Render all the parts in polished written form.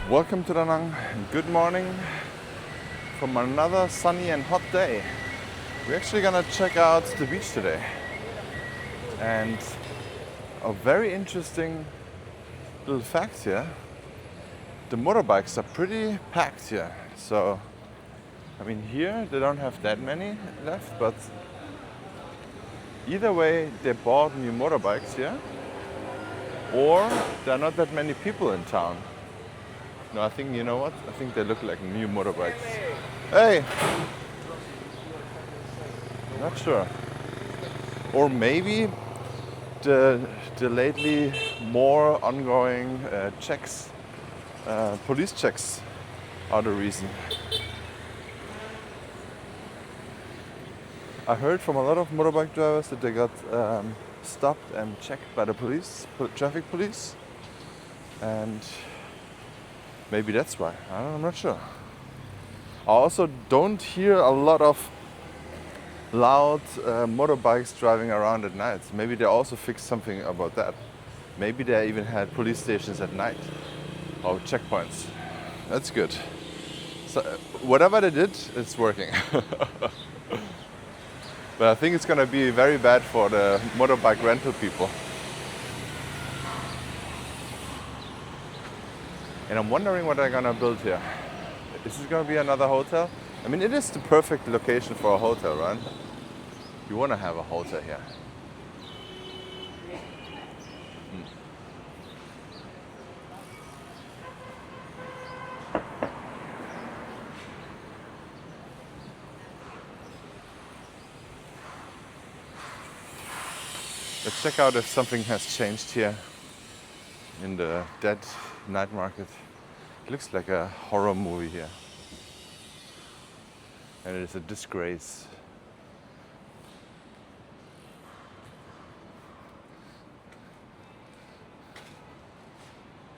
Welcome to Da Nang. Good morning from another sunny and hot day. We're actually gonna check out the beach today. And a very interesting little fact here. The motorbikes are pretty packed here. So, I mean, here they don't have that many left, but either way, they bought new motorbikes here, or there are not that many people in town. No, I think, you know what? I think they look like new motorbikes. Hey! Not sure. Or maybe the lately more ongoing checks, police checks are the reason. I heard from a lot of motorbike drivers that they got stopped and checked by the police, traffic police, and maybe that's why. I'm not sure. I also don't hear a lot of loud motorbikes driving around at night. Maybe they also fixed something about that. Maybe they even had police stations at night or checkpoints. That's good. So whatever they did, it's working. But I think it's gonna be very bad for the motorbike rental people. And I'm wondering what they're gonna build here. Is it gonna be another hotel? I mean, it is the perfect location for a hotel, right? You wanna have a hotel here. Let's check out if something has changed here in the dead night market. It looks like a horror movie here. And it is a disgrace.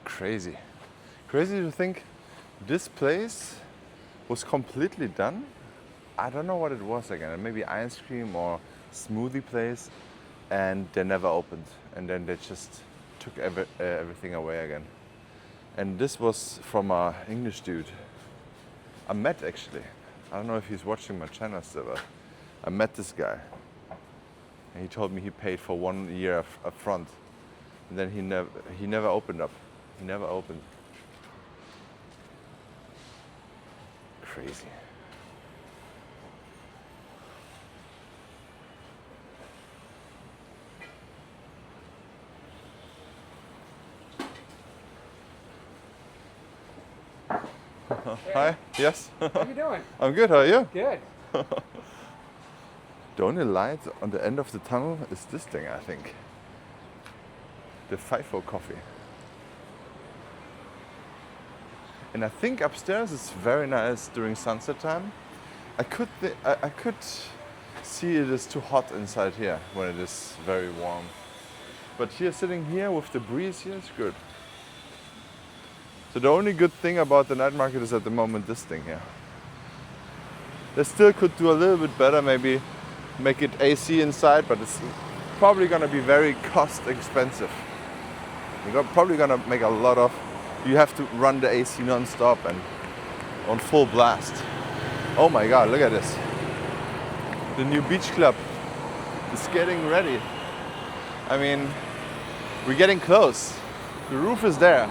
Crazy. Crazy to think this place was completely done. I don't know what it was again. Maybe ice cream or smoothie place. And they never opened. And then they just took everything away again. And this was from an English dude. I met actually. I don't know if he's watching my channel still, but I met this guy. And he told me he paid for 1 year up front. And then he never opened up. He never opened. Crazy. Hi. Yes. How you doing? I'm good. How are you? Good. The only light on the end of the tunnel is this thing, I think. The FIFO coffee. And I think upstairs it's very nice during sunset time. I could see it is too hot inside here when it is very warm. But here, sitting here with the breeze here, it's good. So the only good thing about the night market is at the moment this thing here. They still could do a little bit better, maybe make it AC inside, but it's probably gonna be very cost expensive. You're probably gonna make a lot of, you have to run the AC non-stop and on full blast. Oh my God, look at this. The new beach club is getting ready. I mean, we're getting close. The roof is there.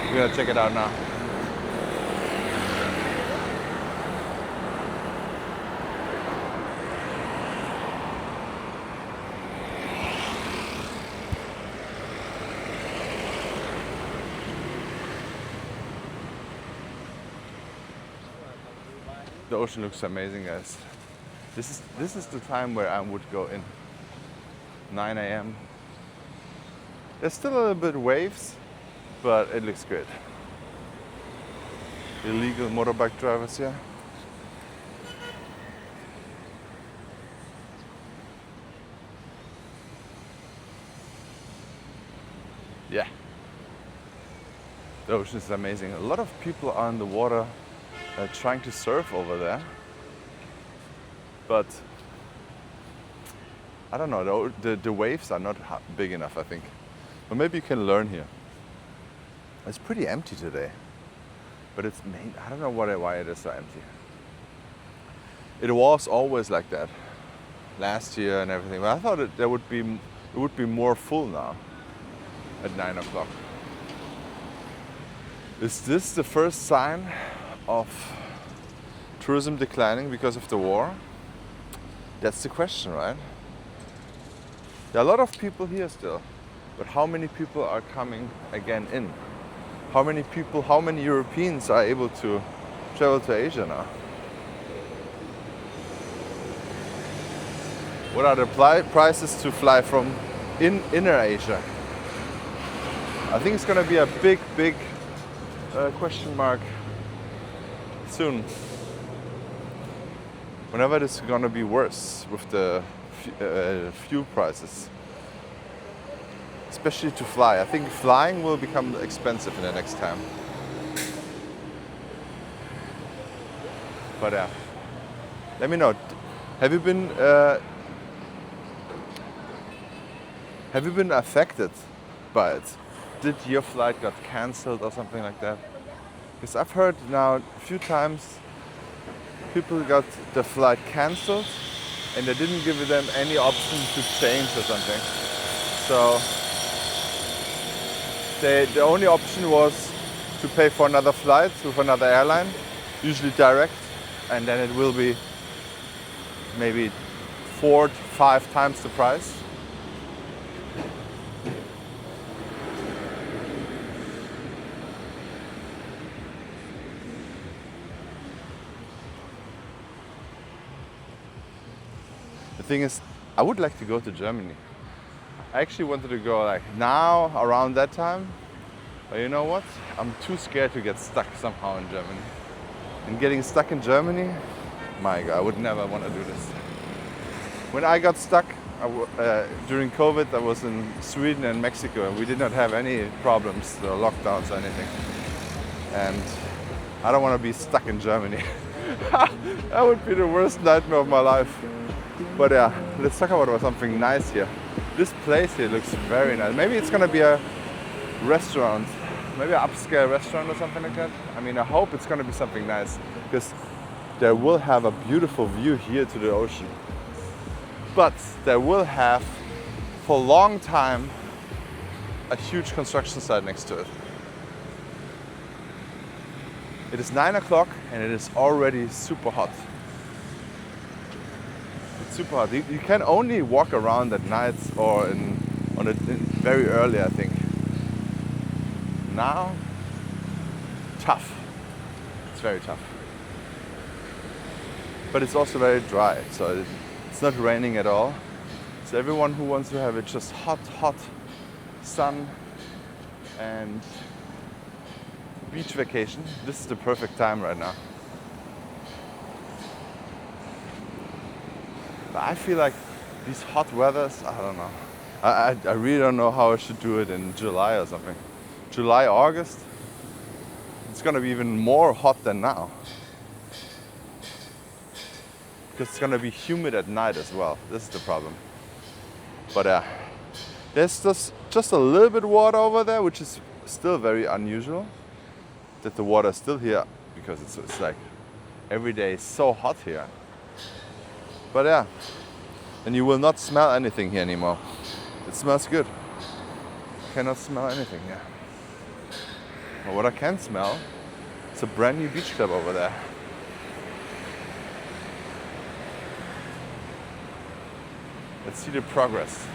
We're gonna check it out now. The ocean looks amazing, guys. This is the time where I would go in. 9 a.m. There's still a little bit waves, but it looks good. Illegal motorbike drivers here. Yeah. The ocean is amazing. A lot of people are in the water trying to surf over there. But I don't know, the waves are not big enough, I think. But maybe you can learn here. It's pretty empty today, but it's I don't know why it is so empty. It was always like that last year and everything, but I thought it would be more full now at 9 o'clock. Is this the first sign of tourism declining because of the war? That's the question, right? There are a lot of people here still, but how many people are coming again in? How many Europeans are able to travel to Asia now? What are the prices to fly from inner Asia? I think it's going to be a big question mark soon. Whenever it's going to be worse with the fuel prices. Especially to fly. I think flying will become expensive in the next time. But yeah, let me know. Have you been affected by it? Did your flight got cancelled or something like that? Because I've heard now a few times people got the flight cancelled and they didn't give them any option to change or something. So the only option was to pay for another flight with another airline, usually direct, and then it will be maybe 4 to 5 times the price. The thing is, I would like to go to Germany. I actually wanted to go like now, around that time, but you know what? I'm too scared to get stuck somehow in Germany. And getting stuck in Germany, my God, I would never want to do this. When I got stuck during COVID, I was in Sweden and Mexico, and we did not have any problems, lockdowns or anything. And I don't want to be stuck in Germany. That would be the worst nightmare of my life. But yeah, let's talk about something nice here. This place here looks very nice. Maybe it's gonna be a restaurant, maybe an upscale restaurant or something like that. I mean, I hope it's gonna be something nice because they will have a beautiful view here to the ocean. But they will have, for a long time, a huge construction site next to it. It is 9 o'clock and it is already super hot. Super hot. You can only walk around at night or very early, I think. Now, tough. It's very tough. But it's also very dry, so it's not raining at all. So everyone who wants to have it just hot sun and beach vacation, this is the perfect time right now. I feel like these hot weathers, I don't know. I really don't know how I should do it in July or something. July, August, it's gonna be even more hot than now. Because it's gonna be humid at night as well. This is the problem. But there's just a little bit of water over there, which is still very unusual. That the water is still here, because it's like every day is so hot here. But yeah, and you will not smell anything here anymore. It smells good. You cannot smell anything here. But what I can smell, it's a brand new beach club over there. Let's see the progress.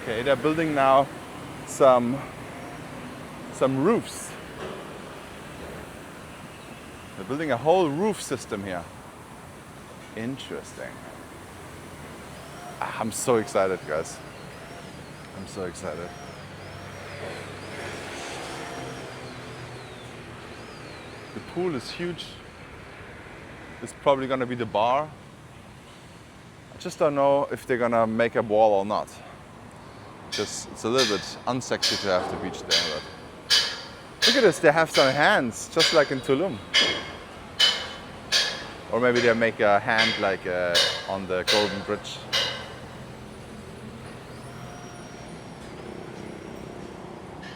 Okay, they're building now some roofs. They're building a whole roof system here. Interesting. I'm so excited, guys. I'm so excited. The pool is huge. It's probably gonna be the bar. I just don't know if they're gonna make a wall or not. Because it's a little bit unsexy to have the beach there. But look at this, they have some hands, just like in Tulum. Or maybe they make a hand like on the Golden Bridge.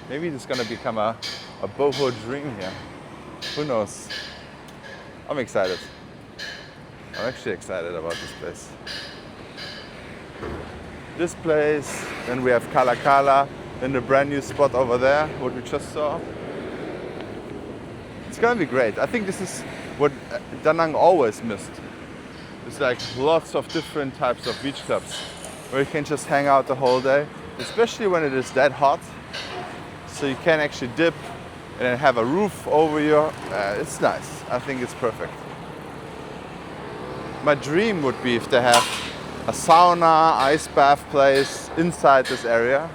Maybe it's gonna become a boho dream here. Who knows? I'm excited. I'm actually excited about this place. This place, then we have Kala Kala, then the brand new spot over there, what we just saw. It's gonna be great. I think this is what Da Nang always missed. It's like lots of different types of beach clubs where you can just hang out the whole day, especially when it is that hot. So you can actually dip and then have a roof over you. It's nice. I think it's perfect. My dream would be if they have a sauna, ice bath place inside this area.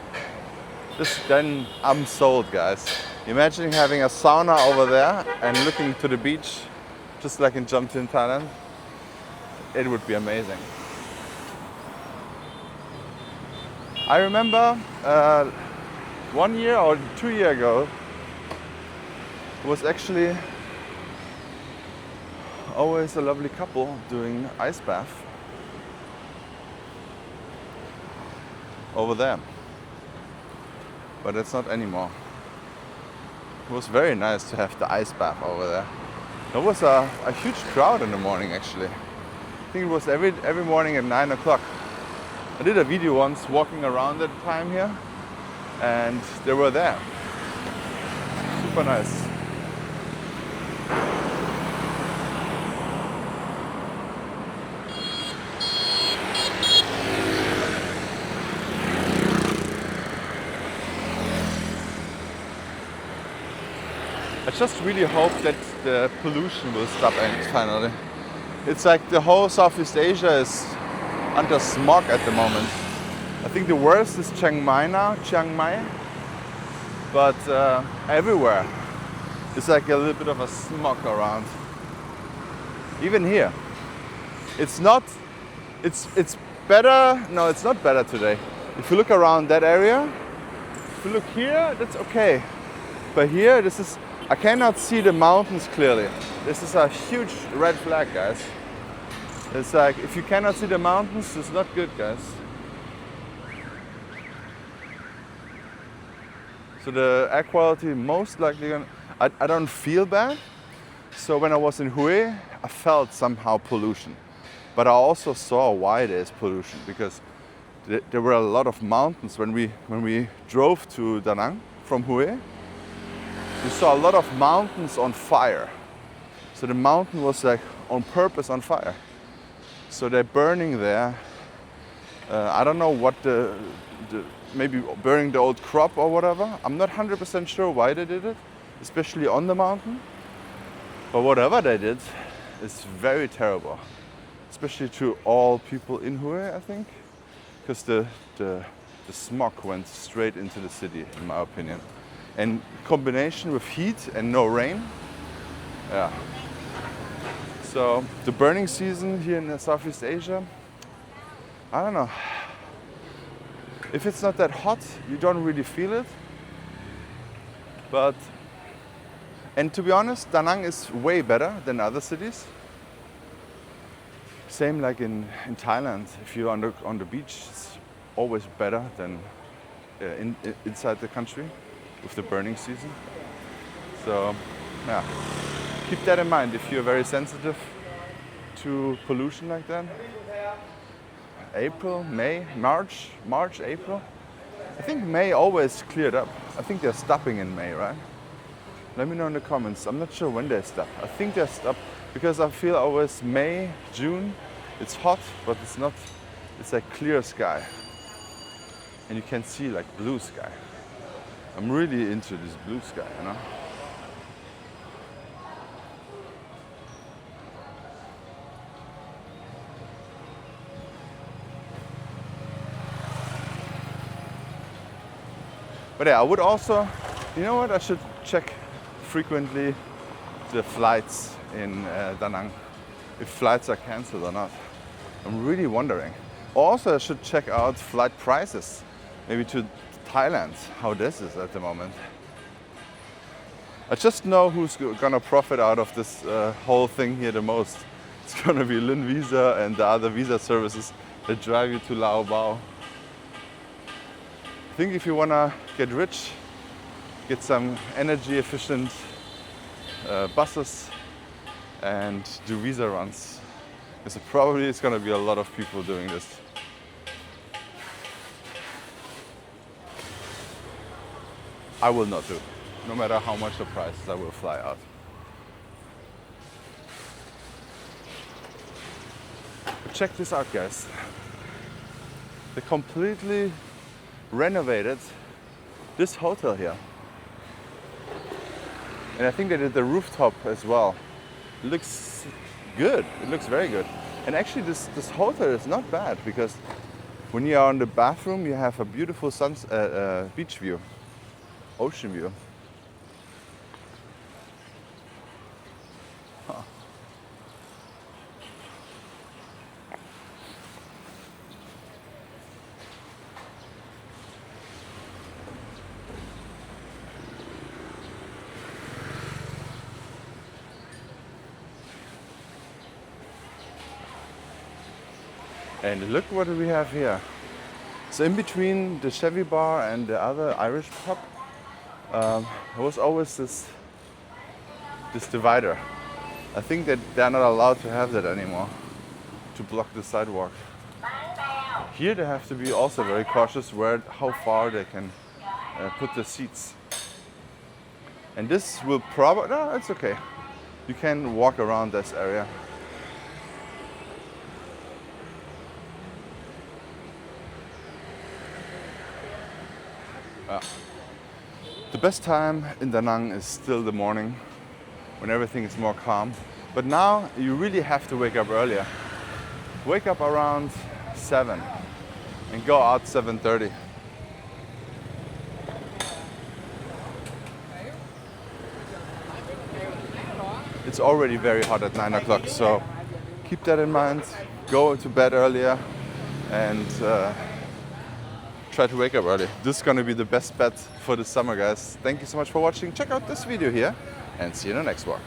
Then I'm sold, guys. Imagine having a sauna over there and looking to the beach, just like in Jamtin, Thailand. It would be amazing. I remember 1 year or 2 years ago, it was actually always a lovely couple doing ice bath over there. But it's not anymore. It was very nice to have the ice bath over there. There was a huge crowd in the morning actually. I think it was every morning at 9 o'clock. I did a video once walking around at the time here and they were there. Super nice. I just really hope that the pollution will stop finally. It's like the whole Southeast Asia is under smog at the moment. I think the worst is Chiang Mai, but everywhere it's like a little bit of a smog around. Even here, it's better. No, it's not better today. If you look around that area, if you look here, that's okay. But here, I cannot see the mountains clearly. This is a huge red flag, guys. It's like, if you cannot see the mountains, it's not good, guys. So the air quality most likely, I don't feel bad. So when I was in Hue, I felt somehow pollution. But I also saw why there's pollution, because there were a lot of mountains. When we drove to Da Nang from Hue, we saw a lot of mountains on fire. So the mountain was like on purpose on fire. So they're burning there. I don't know what maybe burning the old crop or whatever. I'm not 100% sure why they did it, especially on the mountain. But whatever they did is very terrible, especially to all people in Hue, I think, because the smog went straight into the city, in my opinion. And combination with heat and no rain, yeah. So the burning season here in Southeast Asia, I don't know. If it's not that hot, you don't really feel it. And to be honest, Da Nang is way better than other cities. Same like in Thailand. If you're on the beach, it's always better than inside the country with the burning season. So yeah, keep that in mind if you're very sensitive to pollution like that. April, May, March, April. I think May always cleared up. I think they're stopping in May, right? Let me know in the comments. I'm not sure when they stop. I think they stop because I feel always May, June, it's hot, but it's not, it's like clear sky. And you can see like blue sky. I'm really into this blue sky, you know? But yeah, I would also, you know what, I should check frequently the flights in Da Nang, if flights are cancelled or not. I'm really wondering. Also, I should check out flight prices, maybe to Thailand, how this is at the moment. I just know who's gonna profit out of this whole thing here the most. It's gonna be Lin Visa and the other visa services that drive you to Lao Bao. I think if you wanna get rich, get some energy efficient buses and do visa runs. Because probably it's going to be a lot of people doing this. I will not do. No matter how much the price is, I will fly out. But check this out, guys. They completely renovated this hotel here. And I think they did the rooftop as well. It looks good. It looks very good. And actually this hotel is not bad because when you are in the bathroom, you have a beautiful beach view. Ocean view. Huh. And look what we have here. So in between the Chevy bar and the other Irish pub, there was always this divider. I think that they're not allowed to have that anymore, to block the sidewalk. Here they have to be also very cautious how far they can put the seats. And this will probably, no, it's okay. You can walk around this area. The best time in Da Nang is still the morning, when everything is more calm. But now you really have to wake up earlier. Wake up around 7 and go out 7:30. It's already very hot at 9 o'clock, so keep that in mind. Go to bed earlier and try to wake up early. This is going to be the best bet for the summer, guys. Thank you so much for watching. Check out this video here and see you in the next one.